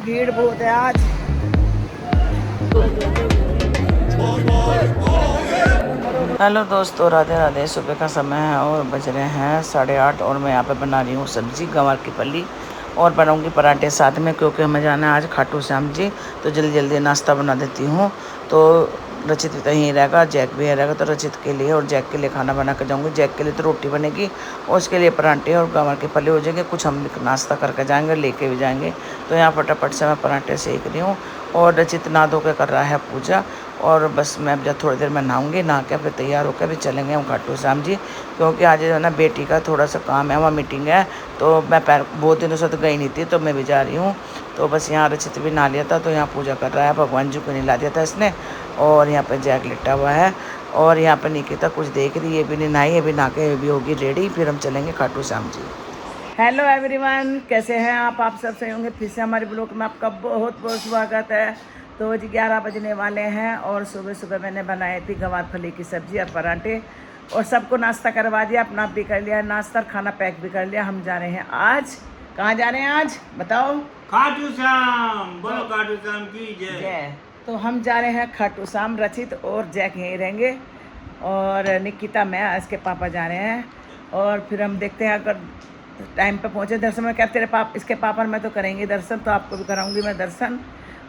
भीड़ बहुत है आज। हेलो दोस्तों, राधे राधे। सुबह का समय है और बज रहे हैं 8:30 और मैं यहाँ पे बना रही हूँ सब्जी गंवार की फली और बनाऊँगी पराठे साथ में, क्योंकि हमें जाना है आज खाटू श्याम जी। तो जल्दी जल्दी नाश्ता बना देती हूँ। तो रचित भी कहीं रहेगा, जैक भी रहेगा, तो रचित के लिए और जैक के लिए खाना बना कर जाऊँगी। जैक के लिए तो रोटी बनेगी और उसके लिए पराठे और गंवार की फली हो जाएंगे। कुछ हम नाश्ता करके जाएंगे, लेके भी जाएंगे। तो यहाँ फटाफट से मैं पराठे सेक रही हूँ और रचित नहा धो के कर रहा है पूजा। और बस मैं अब जब थोड़ी देर में नहाऊंगी, नहा के फिर तैयार होकर भी चलेंगे हम खाटू श्याम जी, क्योंकि आज जो है ना बेटी का थोड़ा सा काम है, वहाँ मीटिंग है। तो मैं बहुत दिनों से तो गई नहीं थी, तो मैं भी जा रही हूँ। तो बस यहाँ रचित भी नहा लिया था, तो यहाँ पूजा कर रहा है। भगवान जी को नहला दिया था इसने। और यहाँ पर जैक लिटा हुआ है और यहाँ पर निकिता कुछ देख रही है, ये भी नहीं नहाई, अभी नहा के भी होगी रेडी, फिर हम चलेंगे खाटू श्याम जी। हेलो एवरीवन, कैसे हैं आप सब सही होंगे। फिर से हमारे ब्लॉग में आपका बहुत बहुत स्वागत है। तो जी 11 बजने वाले हैं और सुबह सुबह मैंने बनाई थी गंवार फली की सब्जी और पराठे और सबको नाश्ता करवा दिया, अपना भी कर लिया नाश्ता, खाना पैक भी कर लिया। हम जा रहे हैं आज, कहाँ जा रहे हैं आज बताओ? खाटू श्याम, बोलो खाटू श्याम की जय। तो हम जा रहे हैं खाटू श्याम। रचित और जैक यहीं रहेंगे और निकिता, मैं, इसके पापा जा रहे हैं। और फिर हम देखते हैं, अगर टाइम पे पहुँचे दर्शन में, क्या तेरे इसके पापा मैं तो करेंगे दर्शन, तो आपको भी कराऊंगी मैं दर्शन।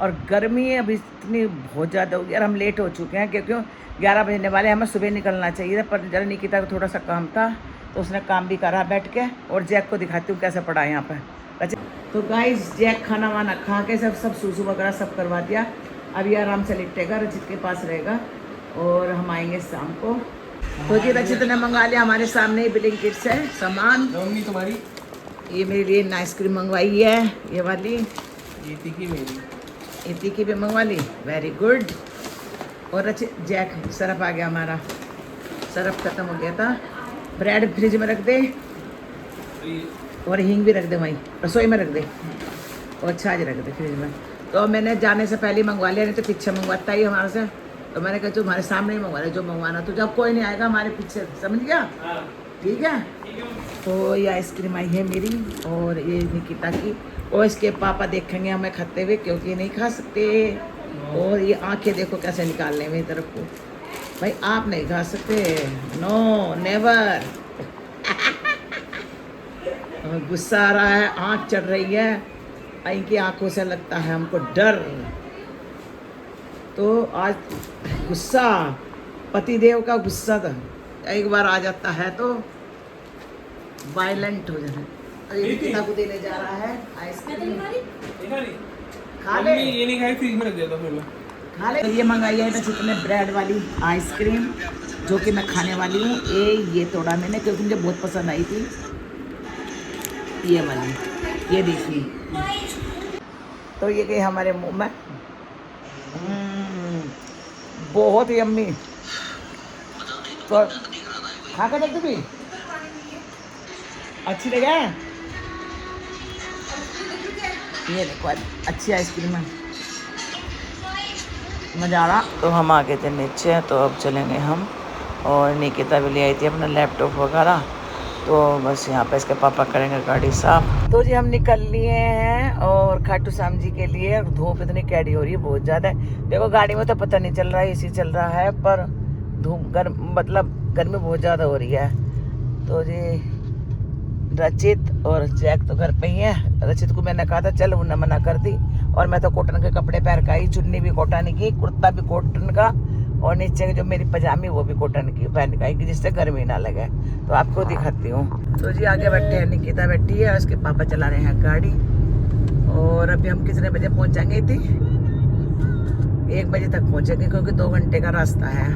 और गर्मी अभी इतनी बहुत ज़्यादा होगी और हम लेट हो चुके हैं, क्योंकि 11 बजने वाले, हमें सुबह निकलना चाहिए था। पर जरा निकिता को थोड़ा सा काम था तो उसने काम भी करा बैठ के। और जैक को दिखाती हूँ कैसे पड़ा है यहाँ पर। तो गाइस, जैक खाना वाना खा के सब सूसू वगैरह सब करवा दिया। अभी आराम से लिटेगा, रचित के पास रहेगा और हम आएंगे शाम को। तो जी रचित ने मंगा लिया हमारे सामने ही ब्लिंकिट से सामान। तुम्हारी ये मेरे लिए आइसक्रीम मंगवाई है, ये वाली, ये तीखी मेरी, ये तीखी भी मंगवा ली, वेरी गुड। और रचित जैक सरफ आ गया हमारा, सरफ खत्म हो गया था। ब्रेड फ्रिज में रख दे और हींग भी रख दे, वहीं रसोई में रख दे और छाछ रख दे फ्रिज में। तो मैंने जाने से पहले मंगवा लिया, नहीं तो पीछे मंगवाता ही हमारे से। तो मैंने कहा तुम्हारे सामने ही मंगवा रहे, जो मंगवाना, तो जब कोई नहीं आएगा हमारे पीछे, समझ गया? ठीक है। तो ये आइसक्रीम आई है मेरी और ये निकिता की। और इसके पापा देखेंगे हमें खाते हुए, क्योंकि नहीं खा सकते। और ये आंखें देखो कैसे निकाल रहे हैं मेरी तरफ को। भाई आप नहीं खा सकते, नो नेवर। गुस्सा आ रहा है, आँख चढ़ रही है, इनकी आंखों से लगता है हमको डर। तो आज गुस्सा, पतिदेव का गुस्सा था, एक बार आ जाता है तो वायलेंट हो जाता है। ये निकिता को देने जा रहा है आइसक्रीम, खा ले। ये नहीं खाई, फ्रिज में रख देता फिर मैं खा ले। ये मंगाई है रचित ने ब्रेड वाली आइसक्रीम, जो कि मैं खाने वाली हूँ। ये तोड़ा मैंने, क्योंकि मुझे बहुत पसंद आई थी ये वाली, ये देखिए। तो ये गई हमारे मुंह में, बहुत यम्मी। तो खा कर देखते भी अच्छी लगे। ये देखो अच्छी आइसक्रीम है, मज़ा आ रहा। तो हम आ गए थे नीचे, तो अब चलेंगे हम। और निकिता भी ले आई थी अपना लैपटॉप वगैरह। तो बस यहाँ पे इसके पापा करेंगे गाड़ी साफ। तो जी हम निकल लिए हैं और खाटू श्याम जी के लिए। धूप इतनी कैडी हो रही है, बहुत ज़्यादा। देखो गाड़ी में तो पता नहीं चल रहा है, एसी चल रहा है, पर धूप मतलब गर्मी बहुत ज़्यादा हो रही है। तो जी रचित और जैक तो घर पे ही है। रचित को मैंने कहा था चल, उन्होंने मना कर दी। और मैं तो कॉटन के कपड़े पहन का ही, चुन्नी भी कॉटन की, कुर्ता भी कॉटन का, और नीचे की जो मेरी पजामी वो भी कॉटन की पहन का, जिससे गर्मी ना लगे। तो आपको दिखाती हूँ। तो जी आगे बैठे हैं, निकिता बैठी है, उसके पापा चला रहे हैं गाड़ी। और अभी हम कितने बजे पहुँचेंगे थी? 1 बजे तक पहुँचेंगे, क्योंकि 2 घंटे का रास्ता है।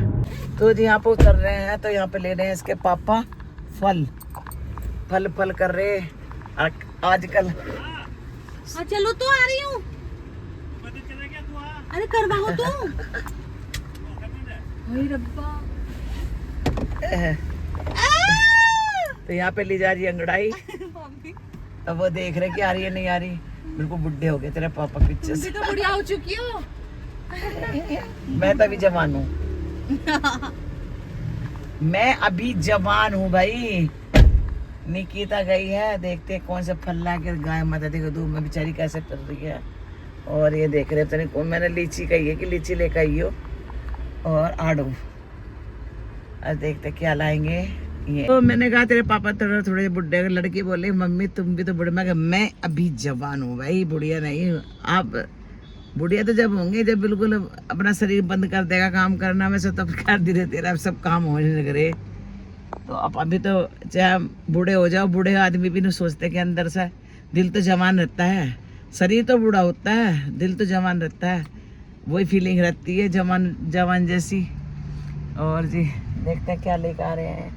तो जी यहाँ पे उतर रहे हैं, तो यहाँ पे ले रहे हैं इसके पापा फल कर रहे आजकल। हाँ चलो, तो आ रही हूँ। अरे करवाओ तो। रब्बा। तो यहाँ पे ली जा रही अंगड़ाई। अब वो देख रहे कि आ रही है नहीं आ रही। बिल्कुल बुढ़े हो गए तेरे पापा पीछे से। तो बुढ़िया हो चुकी हो। मैं तो अभी जवान हूँ। मैं अभी जवान हूँ भाई। निकिता गई है, देखते हैं कौन से फल ला के। गाय माता देखो धूप में बेचारी कैसे फिर रही है। और ये देख रहे थे कौन, मैंने लीची कही है कि लीची लेकर आई हो, और आड़ू। अब देखते क्या लाएंगे ये। तो मैंने कहा तेरे पापा थोड़े बुढ़े, लड़की बोले मम्मी तुम भी तो बुढ़े। मैं अभी जवान हूँ भाई, बुढ़िया नहीं। आप बुढ़िया तो जब होंगे जब बिल्कुल अपना शरीर बंद कर देगा काम करना, वैसे तब कर धीरे धीरे अब सब काम होने लग रहे। तो अब अभी तो चाहे बूढ़े हो जाओ, बूढ़े आदमी भी नहीं सोचते कि अंदर से दिल तो जवान रहता है, शरीर तो बूढ़ा होता है, दिल तो जवान रहता है। वही फीलिंग रहती है जवान जवान जैसी। और जी देखते हैं क्या लेकर आ रहे हैं।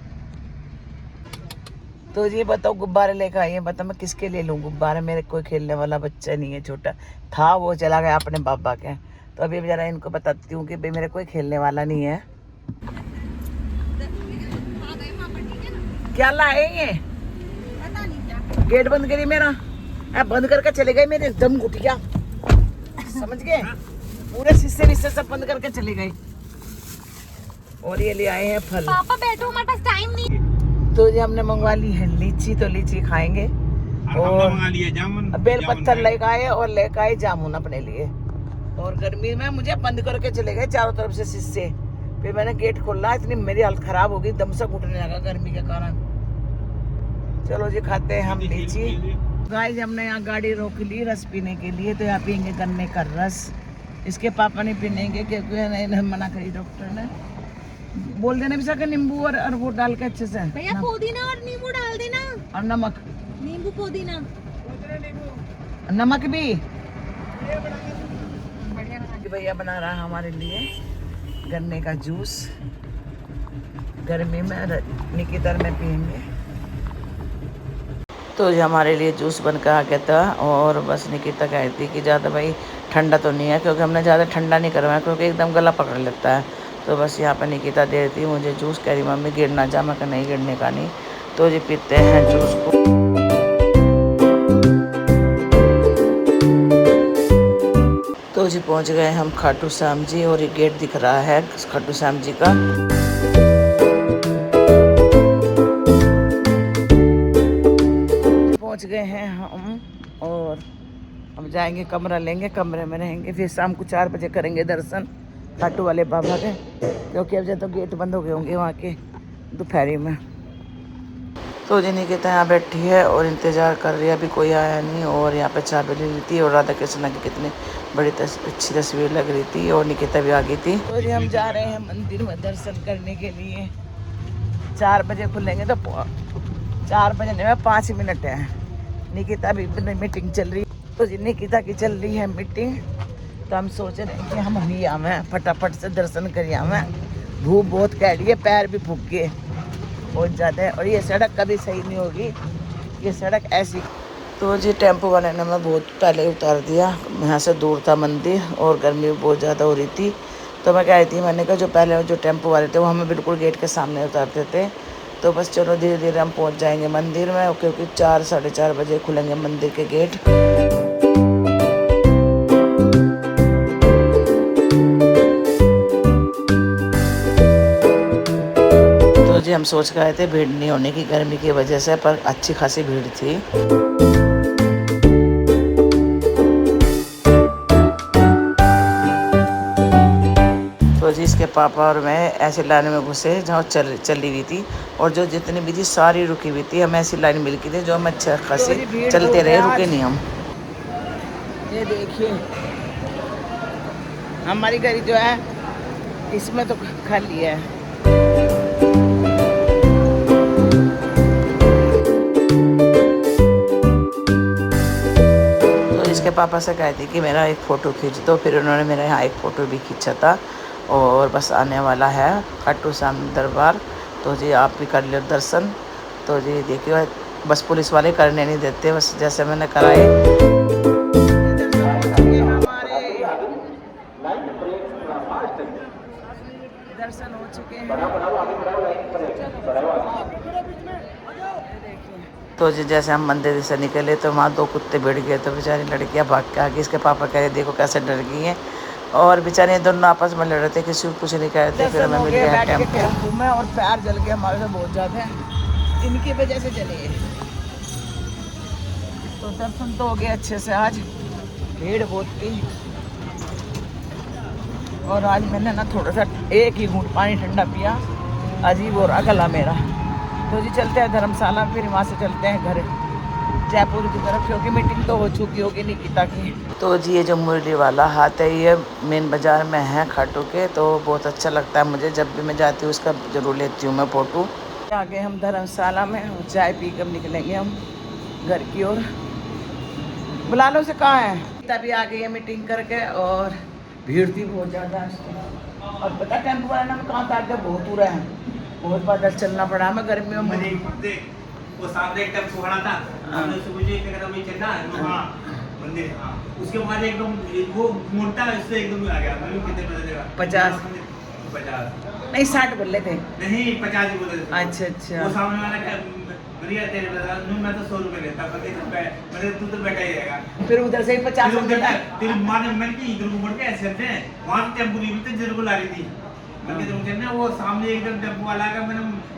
तो जी बताओ गुब्बारे लेकर आइए, बताओ मैं किसके ले लूँ गुब्बारे। मेरे कोई खेलने वाला बच्चा नहीं है, छोटा था वो चला गया अपने बाबा के। तो अभी जरा इनको बताती हूँ कि भाई मेरे कोई खेलने वाला नहीं है। क्या लाए ये? गेट बंद करिए मेरा। बंद करके चले गए मेरे दम घुटिया, समझ गए? पूरे शीशे विशे सब बंद करके चले गए। और ये ले आए हैं फल। पापा बैठो, हमारे पास टाइम नहीं। तो जी हमने मंगवा ली है लीची, तो लीची खाएंगे। और मंगा लिए जामुन, बेल पत्थर लेकर आए और लेकर आए जामुन अपने लिए। और गर्मी में मुझे बंद करके चले गए चारों तरफ से शीशे। फिर मैंने गेट खोला, इतनी मेरी हालत खराब हो गई, दम से घुटने लगा गर्मी के कारण। चलो जी खाते हैं हम लीची। गाइस हमने यहाँ गाड़ी रोक ली रस पीने के लिए, तो यहाँ पियेंगे गन्ने का रस। इसके पापा नहीं पीनेंगे क्योंकि नहीं मना करी डॉक्टर ने। बोल देना भी नींबू और वो डाल के अच्छे से। भैया पुदीना और नींबू डाल देना, और नमक, नींबू पुदीना, नमक भी। भैया बना रहा है हमारे लिए गन्ने का जूस। गर्मी में निकितर में पियेंगे। तो ये हमारे लिए जूस बनकर आ गया था। और बस निकिता कहती थी कि ज़्यादा भाई ठंडा तो नहीं है, क्योंकि हमने ज़्यादा ठंडा नहीं करवाया क्योंकि एकदम गला पकड़ लेता है। तो बस यहाँ पर निकिता दे रही थी मुझे जूस, कह रही मम्मी गिरना जा। मैं कहा नहीं गिरने का नहीं। तो जी पीते हैं जूस को। तो जी पहुँच गए हम खाटू श्याम जी, और ये गेट दिख रहा है खाटू श्याम जी का। पहुँच गए हैं हम, और हम जाएंगे कमरा लेंगे, कमरे में रहेंगे। फिर शाम को 4 बजे करेंगे दर्शन खाटू वाले बाबा के, क्योंकि अब जब तो गेट बंद हो गए होंगे वहाँ के दोपहरी में। तो जी निकिता यहाँ बैठी है और इंतज़ार कर रही है, अभी कोई आया नहीं। और यहाँ पे चाबी ले ली थी, और राधा कृष्ण की कितनी बड़ी अच्छी तस्वीर लग रही थी, और निकिता भी आ गई थी। तो जी हम जा रहे हैं मंदिर में दर्शन करने के लिए। 4 बजे खुलेंगे, तो 4 बजे नहीं 5 मिनट है। निकिता भी मीटिंग चल रही, तो जी निकिता की चल रही है मीटिंग। तो हम सोच रहे हैं कि हम ही आवें, फटाफट से दर्शन करिए आवें। धूप बहुत कह रही है, पैर भी फूक गए बहुत ज़्यादा है। और ये सड़क कभी सही नहीं होगी, ये सड़क ऐसी। तो जी टेम्पो वाले ने मैं बहुत पहले उतार दिया, यहाँ से दूर था मंदिर और गर्मी बहुत ज़्यादा हो रही थी। तो मैं कह रही थी, मैंने कहा जो पहले जो टेम्पो वाले थे वो हमें बिल्कुल गेट के सामने उतारते थे। तो बस चलो धीरे धीरे हम पहुँच जाएंगे मंदिर में, क्योंकि 4 साढ़े 4 बजे खुलेंगे मंदिर के गेट। जी हम सोच के आए थे भीड़ नहीं होने की गर्मी की वजह से, पर अच्छी खासी भीड़ थी। तो जी इसके पापा और मैं ऐसे लाइन में घुसे जहाँ चली हुई थी, और जो जितनी भी थी सारी रुकी हुई थी। हमें ऐसी लाइन मिल गई थी जो हम अच्छा खासी चलते रहे, रुके नहीं हम। ये देखिए हमारी गाड़ी जो है इसमें तो खाली है। इसके पापा से कहती कि मेरा एक फ़ोटो खींच दो, फिर उन्होंने मेरा यहाँ एक फ़ोटो भी खींचा था। और बस आने वाला है खाटू श्याम दरबार, तो जी आप भी कर लो दर्शन। तो जी देखिए बस पुलिस वाले करने नहीं देते, बस जैसे मैंने कराए। दर्शन हो चुके हैं। तो जी जैसे हम मंदिर से निकले तो वहाँ 2 कुत्ते भिड़ गए, तो बेचारी लड़कियाँ भाग के आ गई। इसके पापा कह रहे देखो कैसे डर गई हैं, और बेचारे दोनों आपस में लड़ रहे थे, किसी को कुछ नहीं कह रहे थे। फिर हमें मिल गया टेम्पो में, और पैर जल गए हमारे से बहुत ज़्यादा, इनकी वजह से चले। तो दर्शन तो हो गए अच्छे से आज, भीड़ बहुत थी। और आज मैंने ना थोड़ा सा एक ही घूंट पानी ठंडा पिया, अजीब हो रहा गला मेरा। तो जी चलते हैं धर्मशाला, फिर वहाँ से चलते हैं घर जयपुर की तरफ, क्योंकि मीटिंग तो हो चुकी होगी निकिता की। तो जी ये जो मुरली वाला हाथ है ये मेन बाज़ार में है खाटू के, तो बहुत अच्छा लगता है मुझे, जब भी मैं जाती हूँ उसका ज़रूर लेती हूँ मैं फ़ोटो। आगे हम धर्मशाला में चाय पी कर निकलेंगे हम घर की ओर। बुला लो से कहाँ है, तभी आ गई है मीटिंग करके, और भीड़ थी बहुत ज़्यादा। और पता टेम्पो वाला ना कहाँ था, बहुत दूर है, बहुत पैदल चलना पड़ा हमें गर्मियों में। वो सामने एक टेम्पो खड़ा था, हमने उससे पूछा क्या कहता भाई चलना है? हाँ मंदिर। हाँ उसके बाद एकदम वो मोटा इससे एकदम आ गया। मैं कितने पैसे देगा? 50 नहीं 60 बोल रहे थे। नहीं 50 ही बोले थे। अच्छा अच्छा। वो सामने वाला क्या बढ़िया तेरे बता, मैं तो 100 रुपए लेता, मैंने तू तो बैठा ही रहेगा। फिर उधर से ही 50 रुपए तेरी माँ ने मैंने कि इधर को मुड़ के ऐसे थे, वहाँ टेम्पो नहीं मिलते जरूर ला रही थी। मैंने तुम चलना वो सामने एकदम टेम्पो वाला का, मैंने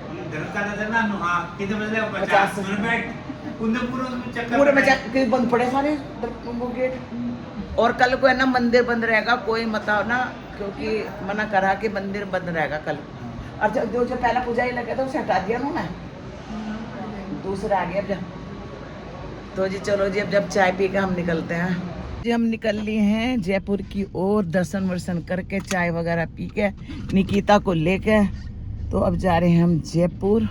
हाँ कितने बजे? 50 पूरे में चक्कर बंद पड़े सारे गेट। और कल को है ना मंदिर बंद रहेगा, कोई मत आओ ना, क्योंकि मना करा कि मंदिर बंद रहेगा कल। और जो पहला पूजा ही लगा था उसे हटा दिया उन्होंने, दूसरा आ गया अब। तो जी चलो जी अब जब चाय पी के हम निकलते हैं जी। हम निकल लिए हैं जयपुर की ओर, दर्शन वर्शन करके चाय वगैरह पी के निकिता को लेके, तो अब जा रहे हैं हम जयपुर।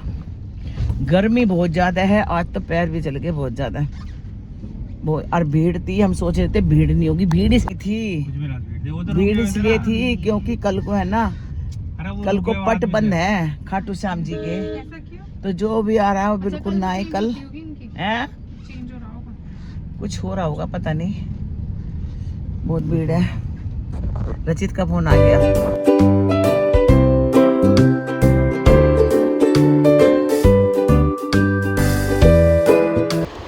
गर्मी बहुत ज़्यादा है, आज तो पैर भी चल गए बहुत ज़्यादा बहुत। और भीड़ थी, हम सोच रहे थे भीड़ नहीं होगी, भीड़ इसकी थी, भीड़ इसलिए थी क्योंकि कल को है ना, कल को पट बंद है खाटू श्याम जी के, तो जो भी आ रहा है वो बिल्कुल ना आए कल है, कुछ हो रहा होगा पता नहीं, बहुत भीड़ है। रचित का फोन आ गया।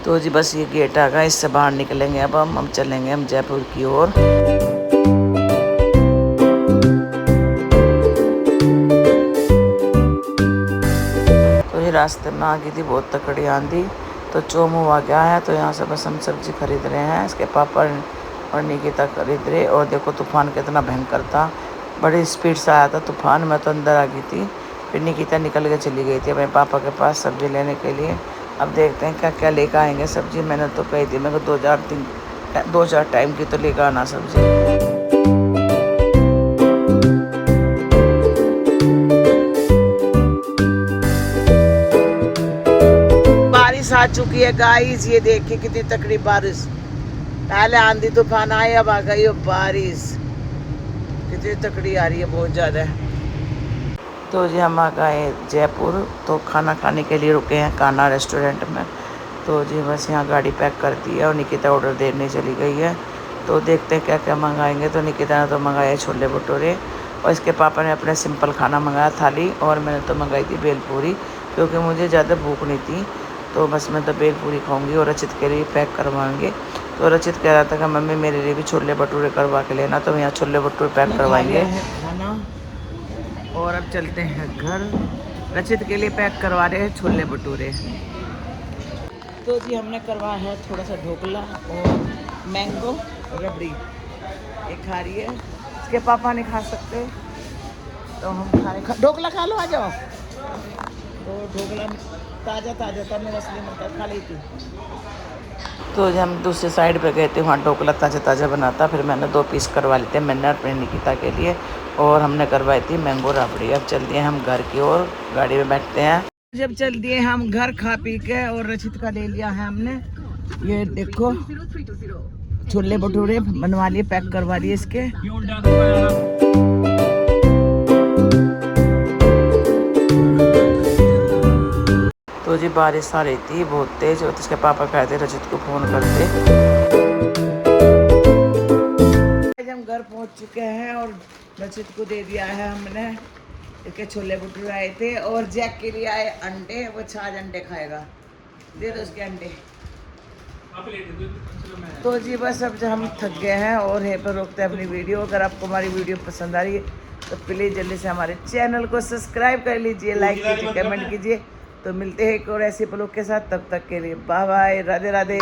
तो जी बस ये गेट आ गया, इससे बाहर निकलेंगे अब हम चलेंगे हम जयपुर की ओर। तो ये रास्ते में आ गई थी बहुत तकड़ी आंधी, तो चोमू आ गया है, तो यहाँ से बस हम सब्जी खरीद रहे हैं, इसके पापा और निकिता खरीद रहे। और देखो तूफान कितना भयंकर था, बड़ी स्पीड से आया था तूफान, मैं तो अंदर आ गई थी, फिर निकिता निकल के चली गई थी अपने पापा के पास सब्जी लेने के लिए। अब देखते हैं क्या क्या लेकर आएंगे सब्जी। मैंने तो कही थी मेरे को 2-4 टाइम की तो लेकर आना सब्जी। बारिश आ चुकी है गाइस, ये देखिए कितनी तकड़ी बारिश, पहले आंधी तूफान आए, अब आ गई बारिश, कितनी तकड़ी आ रही है, बहुत ज़्यादा। तो जी हम आ गए जयपुर, तो खाना खाने के लिए रुके हैं कान्हा रेस्टोरेंट में। तो जी बस यहाँ गाड़ी पैक कर दी है और निकिता ऑर्डर देने चली गई है, तो देखते हैं क्या क्या मंगाएंगे। तो निकिता ने तो मंगाए छोले भटूरे, और इसके पापा ने अपने सिंपल खाना मंगाया थाली, और मैंने तो मंगाई थी भेलपूरी, क्योंकि मुझे ज़्यादा भूख नहीं थी, तो बस मैं तो भेलपूरी खाऊंगी और रचित के लिए पैक करवाएंगे। तो रचित कह रहा था कि मम्मी मेरे लिए भी छोले भटूरे करवा के लेना, तो यहाँ छोले भटूरे पैक करवाएंगे खाना। और अब चलते हैं घर, रचित के लिए पैक करवा रहे हैं छोले भटूरे। तो जी हमने करवाया है थोड़ा सा ढोकला और मैंगो रबड़ी, ये खा रही है, इसके पापा नहीं खा सकते, तो हम ढोकला खा लो, आ जाओ। तो ढोकला ताज़ा था, मैं असली मतलब खा ली थी। तो जब हम दूसरे साइड पे गए थे, वहाँ ढोकला ताज़ा बनाता, फिर मैंने 2 पीस करवा लिए थे मैंने अपने निकिता के लिए, और हमने करवाई थी मैंगो रबड़ी। अब चल दिए हम घर की ओर, गाड़ी में बैठते हैं। जब चल दिए हम घर खा पी के, और रचित का ले लिया है हमने, ये देखो छोले भटूरे बनवा लिए, पैक करवा लिए इसके। तो जी बारिश आ रही थी बहुत तेज, और इसके पापा कहते रचित को फ़ोन करते। हम घर पहुंच चुके हैं और रचित को दे दिया है हमने, इसके छोले भटूरे आए थे, और जैक के लिए आए अंडे, वो 6 अंडे खाएगा, दे दो उसके अंडे। तो जी बस अब हम थक गए हैं और यहीं पर रोकते हैं अपनी वीडियो। अगर आपको हमारी वीडियो पसंद आ रही है तो प्लीज़ जल्दी से हमारे चैनल को सब्सक्राइब कर लीजिए, लाइक कीजिए, कमेंट कीजिए। तो मिलते हैं एक और ऐसे पलों के साथ, तब तक के लिए बाय बाय, राधे राधे।